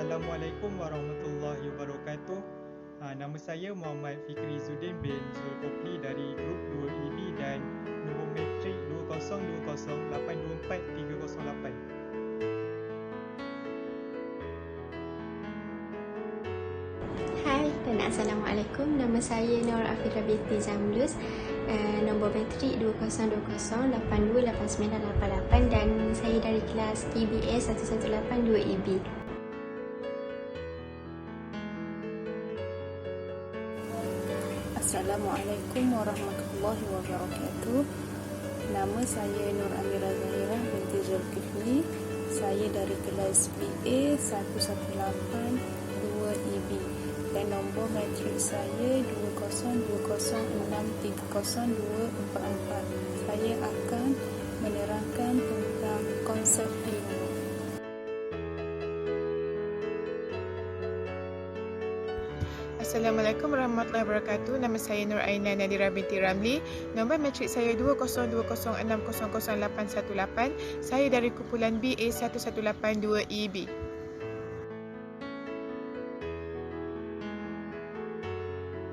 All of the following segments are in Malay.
Assalamualaikum warahmatullahi wabarakatuh. Nama saya Muhammad Fikri Zuddin bin Zulkifli dari Grup 2EB dan nombor matrik 202082438. Hai dan Assalamualaikum. Nama saya Nur Afira binti Zamlus. Nombor matrik 2020828988 dan saya dari kelas TBA 118-2EB. Assalamualaikum warahmatullahi wabarakatuh. Nama saya Nur Amira Zahirah binti Zulkifli. Saya dari kelas BA 118-2EB dan nombor matrik saya 2020630244. Saya akan menerangkan tentang konsep ilmu. Assalamualaikum warahmatullahi wabarakatuh. Nama saya Nur Aina Nadira binti Ramli. Nombor matrik saya 2020600818. Saya dari kumpulan BA 118-2EB.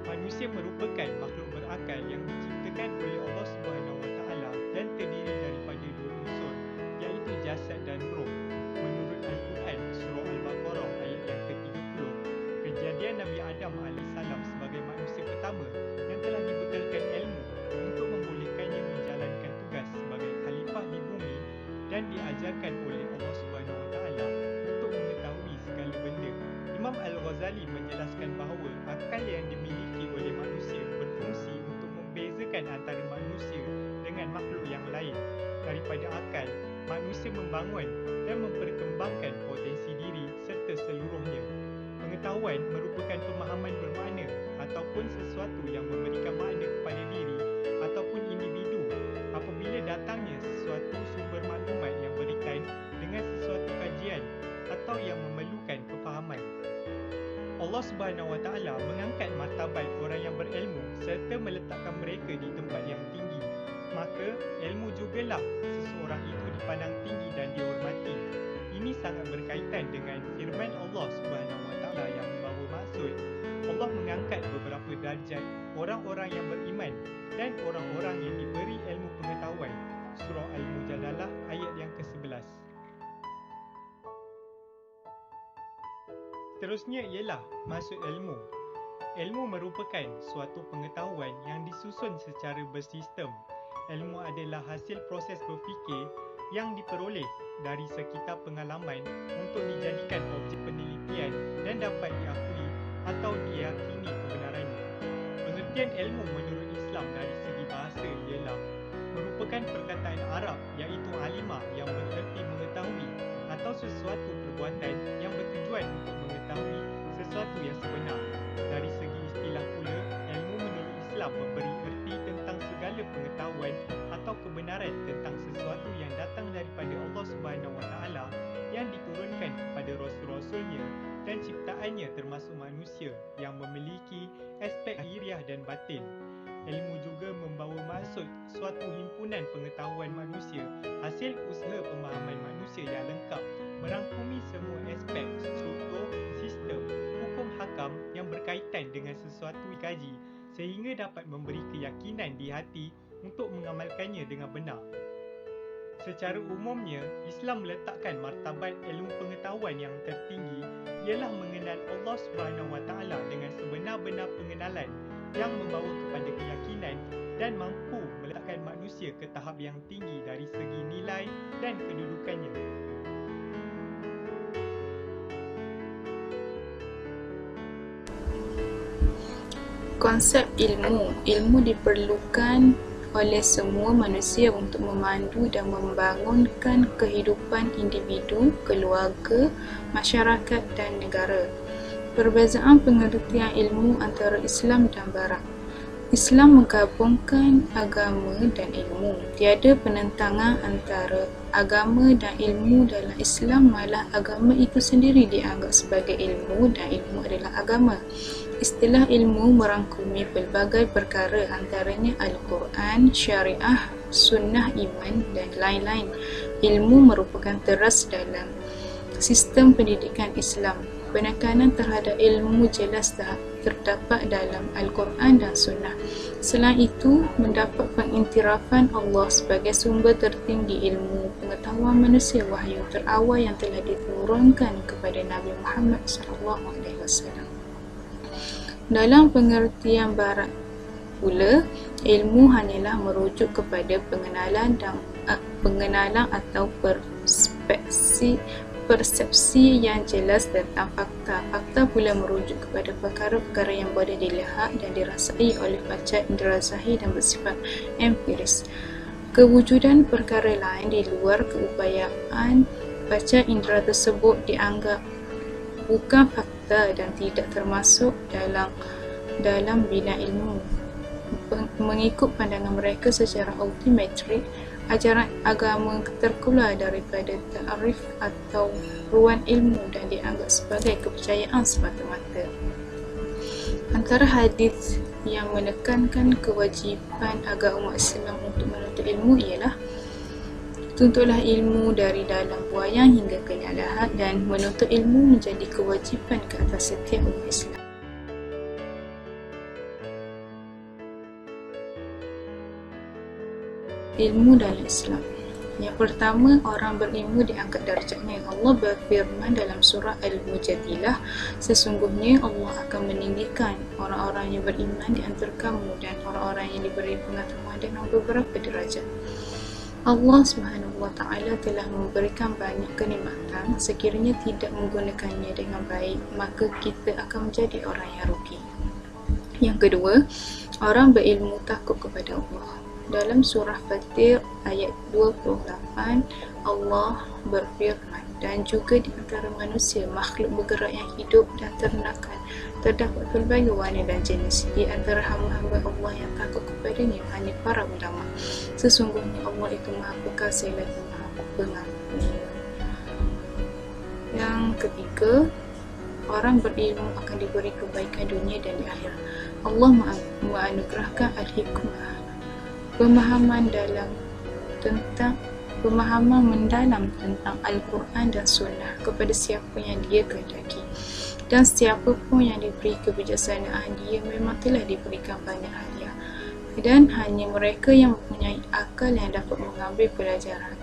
Manusia merupakan makhluk berakal yang diciptakan oleh Allah Subhanahu Wa Taala dan terdiri daripada dua unsur, iaitu jasad dan roh. Menurut Al-Quran, surah Al-Baqarah ayat yang ke-30, kejadian Nabi Adam AS sebagai manusia pertama yang telah dibekalkan ilmu untuk membolehkannya menjalankan tugas sebagai khalifah di bumi dan diajarkan oleh Allah Subhanahu Wa Taala untuk mengetahui segala benda. Imam Al-Ghazali menjelaskan bahawa akal yang dimiliki oleh manusia berfungsi untuk membezakan antara manusia dengan makhluk yang lain. Daripada akal, manusia membangun dan memperkembangkan potensi diri serta seluruhnya. Pengetahuan merupakan pemahaman bermakna ataupun sesuatu yang memberikan makna kepada diri ataupun individu apabila datangnya sesuatu sumber maklumat yang berkaitan dengan sesuatu kajian atau yang memerlukan kefahaman. Allah Subhanahu Wa Taala mengangkat martabat orang yang berilmu serta meletakkan mereka di tempat yang tinggi. Maka ilmu jugalah seseorang itu dipandang tinggi dan dihormati. Ini sangat berkaitan dengan firman Allah Subhanahu Wa Taala yang membawa maksud Allah mengangkat beberapa darjat orang-orang yang beriman dan orang-orang yang diberi ilmu pengetahuan. Surah Al-Mujadalah ayat yang ke-11. Seterusnya ialah maksud ilmu. Ilmu merupakan suatu pengetahuan yang disusun secara bersistem. Ilmu adalah hasil proses berfikir yang diperoleh dari sekitar pengalaman untuk dijadikan objek penelitian dan dapat diakui atau diyakini kebenarannya. Pengertian ilmu menurut Islam dari segi bahasa ialah merupakan perkataan Arab iaitu alimah yang bererti mengetahui atau sesuatu perbuatan yang bertujuan untuk mengetahui sesuatu yang sebenar. Dari segi istilah pula, ilmu menurut Islam memberi erti tentang segala pengetahuan atau kebenaran tentang sesuatu yang datang daripada Allah Subhanahu Wa Taala yang diturunkan kepada rasul-rasulnya dan ciptaannya termasuk manusia yang memiliki aspek lahiriah dan batin. Ilmu juga membawa maksud suatu himpunan pengetahuan manusia, hasil usaha pemahaman manusia yang lengkap, merangkumi semua aspek, struktur, sistem, hukum hakam yang berkaitan dengan sesuatu dikaji sehingga dapat memberi keyakinan di hati untuk mengamalkannya dengan benar. Secara umumnya, Islam meletakkan martabat ilmu pengetahuan yang tertinggi ialah mengenal Allah Subhanahu Wa Taala dengan sebenar-benar pengenalan yang membawa kepada keyakinan dan mampu meletakkan manusia ke tahap yang tinggi dari segi nilai dan kedudukannya. Konsep ilmu. Ilmu diperlukan oleh semua manusia untuk memandu dan membangunkan kehidupan individu, keluarga, masyarakat dan negara. Perbezaan pengertian ilmu antara Islam dan Barat. Islam menggabungkan agama dan ilmu. Tiada penentangan antara agama dan ilmu dalam Islam, malah agama itu sendiri dianggap sebagai ilmu dan ilmu adalah agama. Istilah ilmu merangkumi pelbagai perkara antaranya Al-Quran, Syariah, Sunnah Iman dan lain-lain. Ilmu merupakan teras dalam sistem pendidikan Islam. Penekanan terhadap ilmu jelas terdapat dalam Al-Quran dan Sunnah. Selain itu, mendapat pengiktirafan Allah sebagai sumber tertinggi ilmu pengetahuan manusia wahyu terawal yang telah diturunkan kepada Nabi Muhammad SAW. Dalam pengertian barat pula, ilmu hanyalah merujuk kepada pengenalan atau persepsi yang jelas tentang fakta. Fakta pula merujuk kepada perkara-perkara yang boleh dilihat dan dirasai oleh panca indera zahir dan bersifat empiris. Kewujudan perkara lain di luar keupayaan panca indera tersebut dianggap bukan fakta dan tidak termasuk dalam bidang ilmu. Mengikut pandangan mereka secara ultimatrik, ajaran agama terkeluar daripada ta'arif atau ruang ilmu dan dianggap sebagai kepercayaan semata-mata. Antara hadis yang menekankan kewajipan agar umat Islam untuk menuntut ilmu ialah: tuntutlah ilmu dari dalam buayang hingga ke lahat, dan menuntut ilmu menjadi kewajipan ke atas setiap umat Islam. Ilmu dalam Islam. Yang pertama, orang berilmu diangkat darjatnya. Allah berfirman dalam surah Al-Mujadilah, sesungguhnya Allah akan meninggikan orang-orang yang beriman di antara kamu dan orang-orang yang diberi pengetahuan dengan beberapa derajat. Allah SWT telah memberikan banyak kenikmatan. Sekiranya tidak menggunakannya dengan baik, maka kita akan menjadi orang yang rugi. Yang kedua, orang berilmu takut kepada Allah. Dalam surah Fatir ayat 28, Allah berfirman, dan juga di antara manusia, makhluk bergerak yang hidup dan ternakan, terdapat pelbagai warna dan jenis. Di antara hamba-hamba Allah yang takut kepadanya hanya para ulama. Sesungguhnya Allah itu Maha Perkasa lagi Maha Pengampun. Yang ketiga, orang berilmu akan diberi kebaikan dunia dan di akhirat. Allah menganugerahkan al-hikmah, pemahaman mendalam tentang Al-Quran dan Sunnah kepada siapa yang dia kehendaki. Dan siapa pun yang diberi kebijaksanaan, dia memang telah diberikan banyak hadiah. Dan hanya mereka yang mempunyai akal yang dapat mengambil pelajaran.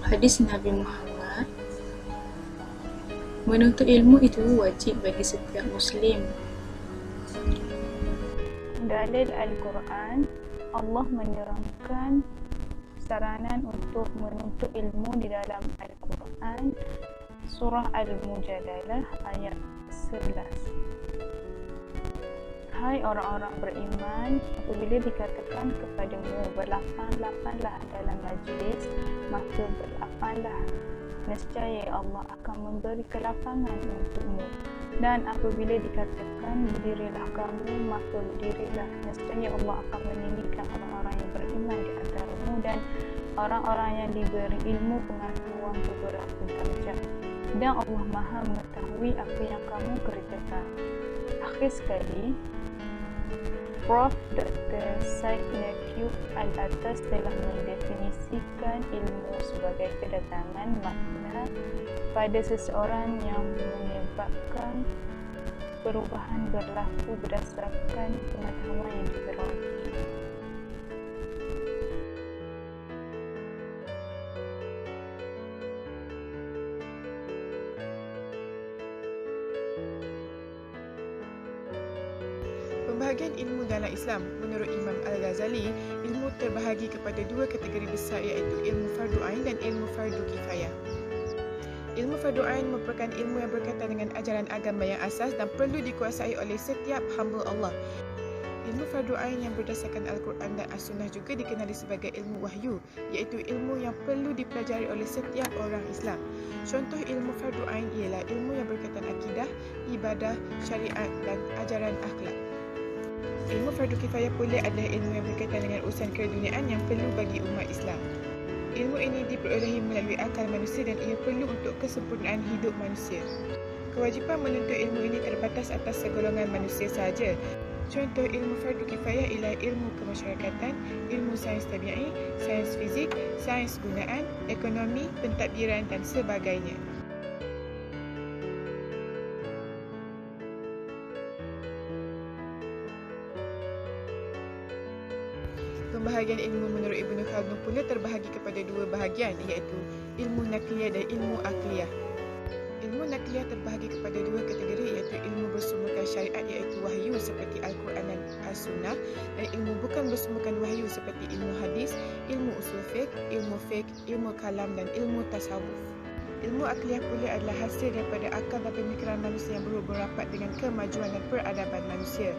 Hadis Nabi Muhammad, menuntut ilmu itu wajib bagi setiap Muslim. Dalil Al-Quran, Allah menerangkan saranan untuk menuntut ilmu di dalam Al-Quran, surah Al-Mujadalah ayat 11. Hai orang-orang beriman, apabila dikatakan kepadamu berlapang-lapanglah dalam majlis, maka berlapanglah. Nescaya Allah akan memberi kelapangan untukmu. Dan apabila dikatakan berdirilah kamu, maka berdirilah. Nescaya Allah akan meninggikan orang-orang yang beriman di antaramu dan orang-orang yang diberi ilmu pengetahuan beberapa darjat. Dan Allah Maha mengetahui apa yang kamu kerjakan. Akhir sekali, Prof. Dr. Syed Nephew Al-Atas telah mendefinisikan ilmu sebagai kedatangan makna pada seseorang yang menyebabkan perubahan berlaku berdasarkan pengetahuan yang diperoleh. Pembahagian ilmu dalam Islam. Menurut Imam Al-Ghazali, ilmu terbahagi kepada dua kategori besar, iaitu ilmu fardu ain dan ilmu fardu kifayah. Ilmu fardu ain merupakan ilmu yang berkaitan dengan ajaran agama yang asas dan perlu dikuasai oleh setiap hamba Allah. Ilmu fardu ain yang berdasarkan Al-Quran dan As-Sunnah juga dikenali sebagai ilmu wahyu, iaitu ilmu yang perlu dipelajari oleh setiap orang Islam. Contoh ilmu fardu ain ialah ilmu yang berkaitan akidah, ibadah, syariat dan ajaran akhlak. Ilmu fardu kifayah pula adalah ilmu yang berkaitan dengan urusan keduniaan yang perlu bagi umat Islam. Ilmu ini diperolehi melalui akal manusia dan ia perlu untuk kesempurnaan hidup manusia. Kewajipan menuntut ilmu ini terbatas atas segolongan manusia sahaja. Contoh ilmu fardu kifayah ialah ilmu kemasyarakatan, ilmu sains tabi'i, sains fizik, sains gunaan, ekonomi, pentadbiran dan sebagainya. pembahagian ilmu menurut Ibnu Khaldun pula terbahagi kepada dua bahagian, iaitu ilmu nakliyah dan ilmu akliyah. Ilmu nakliyah terbahagi kepada dua kategori, iaitu ilmu bersumberkan syariat iaitu wahyu seperti Al-Quran dan As-Sunnah, dan ilmu bukan bersumberkan wahyu seperti ilmu hadis, ilmu usul fiqh, ilmu kalam dan ilmu tasawuf. Ilmu akliyah pula adalah hasil daripada akal dan pemikiran manusia yang berhubung rapat dengan kemajuan dan peradaban manusia.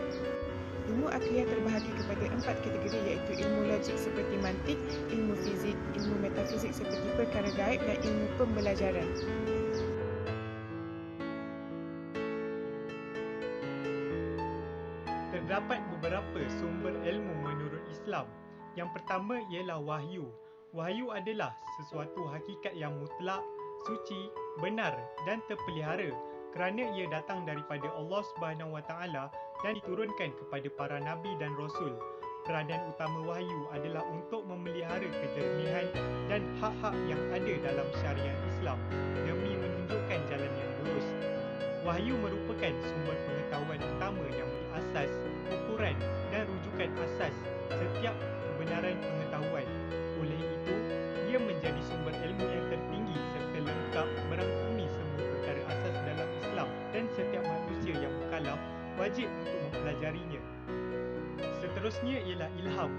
Ilmu akliyah terbahagi kepada 4 kategori, iaitu ilmu logik seperti mantik, ilmu fizik, ilmu metafizik seperti perkara gaib dan ilmu pembelajaran. Terdapat beberapa sumber ilmu menurut Islam. Yang pertama ialah wahyu. Wahyu adalah sesuatu hakikat yang mutlak, suci, benar dan terpelihara kerana ia datang daripada Allah SWT dan diturunkan kepada para nabi dan rasul. Peranan utama wahyu adalah untuk memelihara kejernihan dan hak-hak yang ada dalam syariat Islam demi menunjukkan jalan yang lurus. Wahyu merupakan sumber pengetahuan utama yang berasas, ukuran dan rujukan asas setiap kebenaran pengetahuan. Oleh itu, ia menjadi sumber ilmu yang tertinggi serta lengkap merangkumi semua perkara asas dalam Islam dan setiap manusia yang mukallaf wajib untuk mempelajarinya. Seterusnya ialah ilham.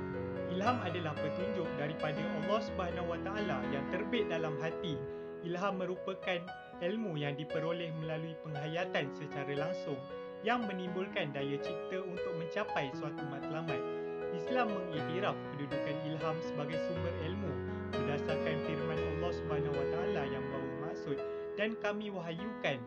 Ilham adalah petunjuk daripada Allah SWT yang terbit dalam hati. Ilham merupakan ilmu yang diperoleh melalui penghayatan secara langsung yang menimbulkan daya cipta untuk mencapai suatu matlamat. Islam mengiktiraf kedudukan ilham sebagai sumber ilmu berdasarkan firman Allah SWT yang membawa maksud, dan kami wahyukan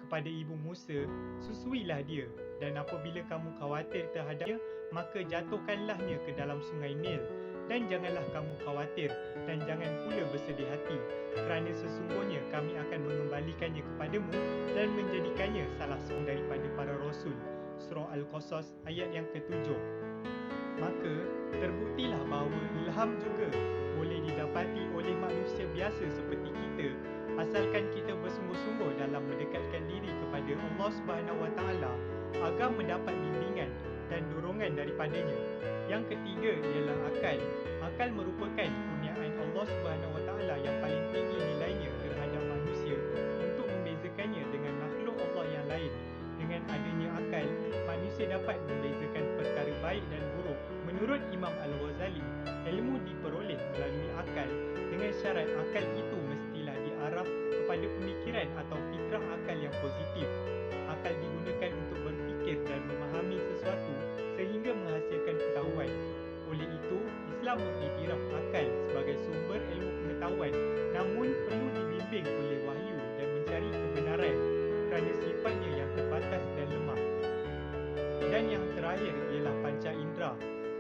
kepada ibu Musa, susuilah dia, dan apabila kamu khawatir terhadapnya, maka jatuhkanlahnya ke dalam sungai Nil, dan janganlah kamu khawatir dan jangan pula bersedih hati, kerana sesungguhnya kami akan mengembalikannya kepadamu dan menjadikannya salah seorang daripada para rasul. Surah Al-Qasas ayat yang ke-7. Maka terbuktilah bahawa ilham juga boleh didapati oleh manusia biasa seperti kita, asalkan kita bersungguh-sungguh dalam mendekatkan diri kepada Allah SWT agar mendapat bimbingan dan dorongan daripadanya. Yang ketiga ialah akal. Akal merupakan kurniaan Allah SWT yang paling tinggi nilainya terhadap manusia untuk membezakannya dengan makhluk Allah yang lain. Dengan adanya akal, manusia dapat membezakan perkara baik dan buruk. Menurut Imam Al-Ghazali, ilmu diperoleh melalui akal dengan syarat akal itu mestilah diaraf kepada pemikiran atau fitrah akal yang positif. Akal digunakan untuk berfikir dan memahami sesuatu sehingga menghasilkan pengetahuan. Oleh itu, Islam mengiktiraf akal sebagai sumber ilmu pengetahuan, namun perlu dibimbing oleh wahyu dan mencari kebenaran kerana sifatnya yang terbatas dan lemah. Dan yang terakhir ialah panca indera.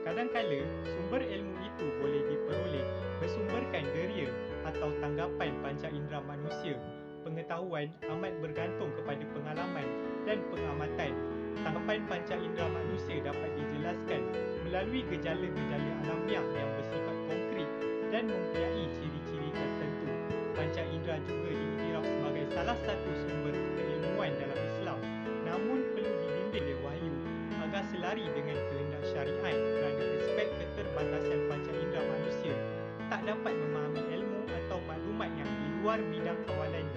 Kadang-kala sumber ilmu itu boleh diperoleh bersumberkan deria atau tanggapan panca indera manusia. Pengetahuan amat bergantung kepada pengalaman dan pengamatan. Tanggapan panca indera manusia dapat dijelaskan melalui gejala-gejala alamiah yang bersifat konkret dan mempunyai ciri-ciri tertentu. Panca indera juga diiktiraf sebagai salah satu sumber keilmuan dalam Islam, namun perlu dibimbing oleh wahyu agar selari dengan kehendak syariat kerana aspek keterbatasan panca indera manusia tak dapat memahami ilmu atau maklumat yang di luar bidang kawalannya.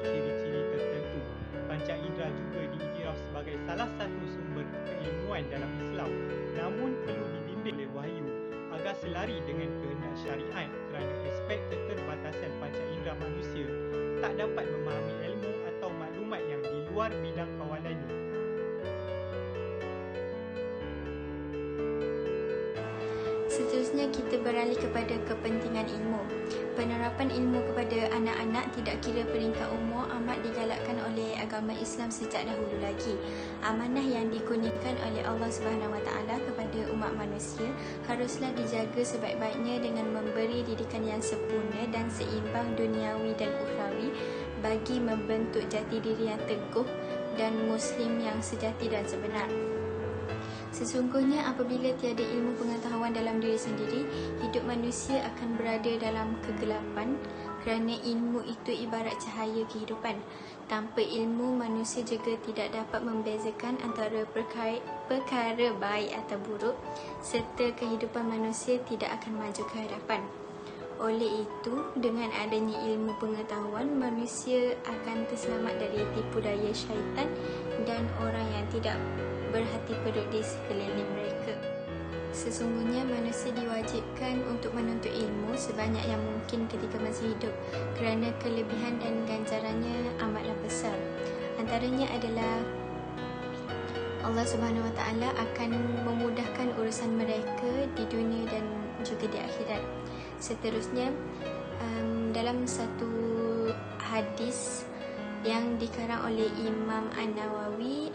Ciri-ciri tertentu. Panca indera juga diiktiraf sebagai salah satu sumber keilmuan dalam Islam, namun perlu dibimbing oleh wahyu agar selari dengan kehendak syariat kerana aspek keterbatasan panca indera manusia tak dapat memahami ilmu atau maklumat yang di luar bidang kawalannya. Seterusnya kita beralih kepada kepentingan ilmu. Penerapan ilmu kepada anak-anak tidak kira peringkat umur amat digalakkan oleh agama Islam sejak dahulu lagi. Amanah yang dikurniakan oleh Allah SWT kepada umat manusia haruslah dijaga sebaik-baiknya dengan memberi didikan yang sempurna dan seimbang duniawi dan ukhrawi bagi membentuk jati diri yang teguh dan Muslim yang sejati dan sebenar. Sesungguhnya apabila tiada ilmu pengetahuan dalam diri sendiri, hidup manusia akan berada dalam kegelapan kerana ilmu itu ibarat cahaya kehidupan. Tanpa ilmu, manusia juga tidak dapat membezakan antara perkara baik atau buruk, serta kehidupan manusia tidak akan maju ke hadapan. Oleh itu, dengan adanya ilmu pengetahuan, manusia akan terselamat dari tipu daya syaitan dan orang yang tidak berhati pedut di sekeliling mereka. Sesungguhnya manusia diwajibkan untuk menuntut ilmu sebanyak yang mungkin ketika masih hidup kerana kelebihan dan ganjarannya amatlah besar. Antaranya adalah Allah Subhanahu Wa Taala akan memudahkan urusan mereka di dunia dan juga di akhirat. Seterusnya, dalam satu hadis yang dikarang oleh Imam An-Nawawi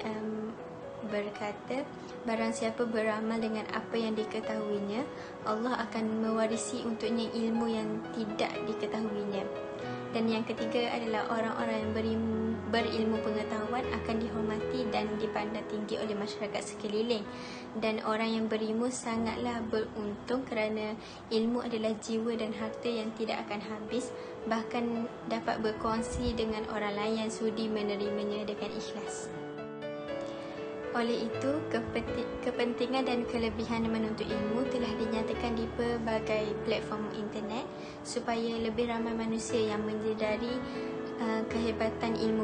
berkata, barang siapa beramal dengan apa yang diketahuinya, Allah akan mewarisi untuknya ilmu yang tidak diketahuinya. Dan yang ketiga adalah orang-orang yang berilmu pengetahuan akan dihormati dan dipandang tinggi oleh masyarakat sekeliling. Dan orang yang berilmu sangatlah beruntung kerana ilmu adalah jiwa dan harta yang tidak akan habis, bahkan dapat berkongsi dengan orang lain yang sudi menerimanya dengan ikhlas. Oleh itu, kepentingan dan kelebihan menuntut ilmu telah dinyatakan di pelbagai platform internet supaya lebih ramai manusia yang menyedari kehebatan ilmu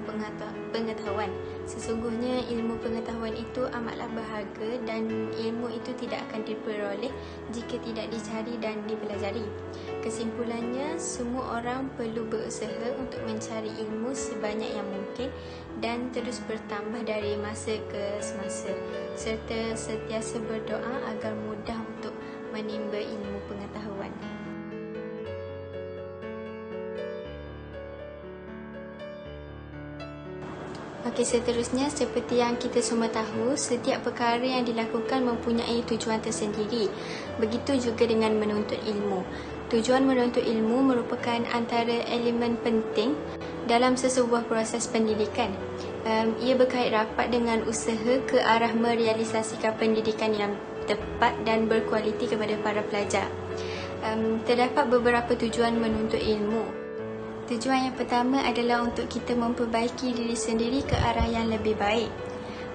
pengetahuan. Sesungguhnya ilmu pengetahuan itu amatlah berharga dan ilmu itu tidak akan diperoleh jika tidak dicari dan dipelajari. Kesimpulannya, semua orang perlu berusaha untuk mencari ilmu sebanyak yang mungkin dan terus bertambah dari masa ke semasa, serta sentiasa berdoa agar mudah untuk menimba ilmu pengetahuan. Okey, seterusnya seperti yang kita semua tahu, setiap perkara yang dilakukan mempunyai tujuan tersendiri. Begitu juga dengan menuntut ilmu. Tujuan menuntut ilmu merupakan antara elemen penting dalam sesebuah proses pendidikan. Ia berkait rapat dengan usaha ke arah merealisasikan pendidikan yang tepat dan berkualiti kepada para pelajar. Terdapat beberapa tujuan menuntut ilmu. Tujuan yang pertama adalah untuk kita memperbaiki diri sendiri ke arah yang lebih baik.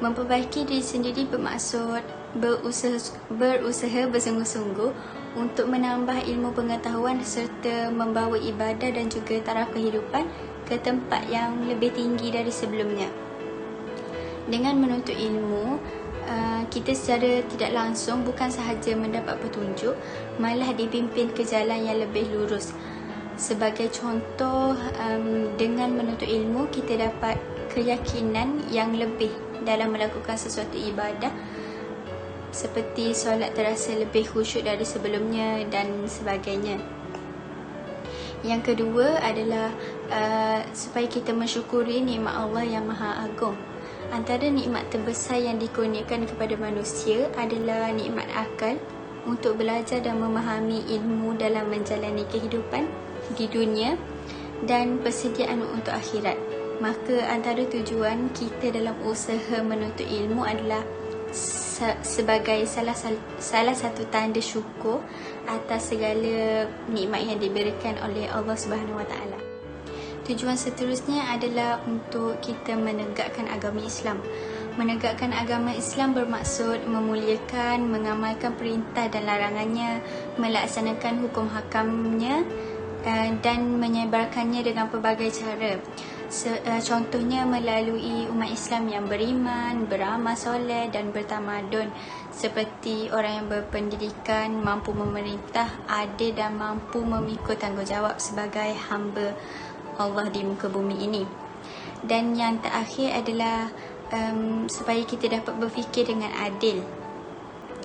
Memperbaiki diri sendiri bermaksud berusaha bersungguh-sungguh untuk menambah ilmu pengetahuan serta membawa ibadah dan juga taraf kehidupan ke tempat yang lebih tinggi dari sebelumnya. Dengan menuntut ilmu, kita secara tidak langsung bukan sahaja mendapat petunjuk, malah dipimpin ke jalan yang lebih lurus. Sebagai contoh, dengan menuntut ilmu, kita dapat keyakinan yang lebih dalam melakukan sesuatu ibadah, seperti solat terasa lebih khusyuk dari sebelumnya dan sebagainya. Yang kedua adalah supaya kita mensyukuri nikmat Allah yang Maha Agung. Antara nikmat terbesar yang dikurniakan kepada manusia adalah nikmat akal untuk belajar dan memahami ilmu dalam menjalani kehidupan di dunia dan persediaan untuk akhirat. Maka antara tujuan kita dalam usaha menuntut ilmu adalah sebagai salah satu tanda syukur atas segala nikmat yang diberikan oleh Allah Subhanahu Wa Taala. Tujuan seterusnya adalah untuk kita menegakkan agama Islam. Menegakkan agama Islam bermaksud memuliakan, mengamalkan perintah dan larangannya, melaksanakan hukum hakamnya dan menyebarkannya dengan pelbagai cara. Contohnya melalui umat Islam yang beriman, beramal soleh dan bertamadun, seperti orang yang berpendidikan, mampu memerintah, adil dan mampu memikul tanggungjawab sebagai hamba Allah di muka bumi ini. Dan yang terakhir adalah supaya kita dapat berfikir dengan adil.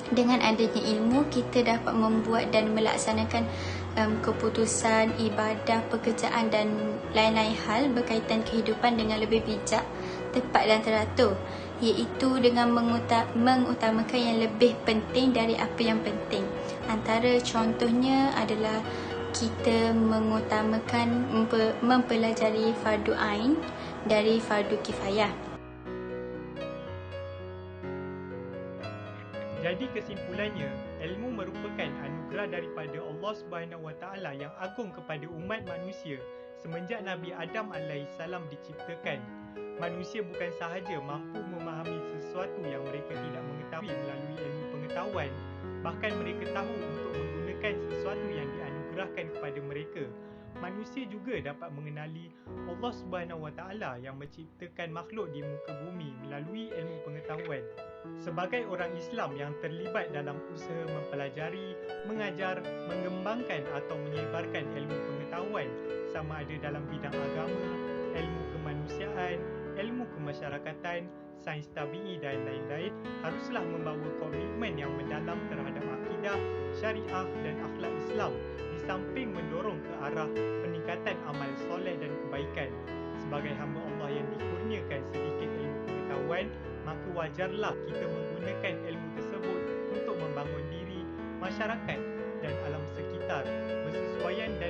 Dengan adanya ilmu, kita dapat membuat dan melaksanakan keputusan, ibadah, pekerjaan dan lain-lain hal berkaitan kehidupan dengan lebih bijak, tepat dan teratur, iaitu dengan mengutamakan yang lebih penting dari apa yang penting. Antara contohnya adalah kita mengutamakan mempelajari fardu ain dari fardu kifayah. Jadi kesimpulannya, ilmu merupakan anugerah daripada Allah Subhanahu Wa Taala yang agung kepada umat manusia semenjak Nabi Adam alaihissalam diciptakan. Manusia bukan sahaja mampu memahami sesuatu yang mereka tidak mengetahui melalui ilmu pengetahuan, bahkan mereka tahu untuk menggunakan sesuatu yang dianugerahkan kepada mereka. Manusia juga dapat mengenali Allah Subhanahu Wa Taala yang menciptakan makhluk di muka bumi melalui ilmu pengetahuan. Sebagai orang Islam yang terlibat dalam usaha mempelajari, mengajar, mengembangkan atau menyebarkan ilmu pengetahuan sama ada dalam bidang agama, ilmu kemanusiaan, ilmu kemasyarakatan, sains tabi'i dan lain-lain, haruslah membawa komitmen yang mendalam terhadap akidah, syariah dan akhlak Islam di samping mendorong ke arah peningkatan amal soleh dan kebaikan. Sebagai hamba Allah yang dikurniakan sedikit ilmu pengetahuan, maka wajarlah kita menggunakan ilmu tersebut untuk membangun diri, masyarakat dan alam sekitar bersesuaian dan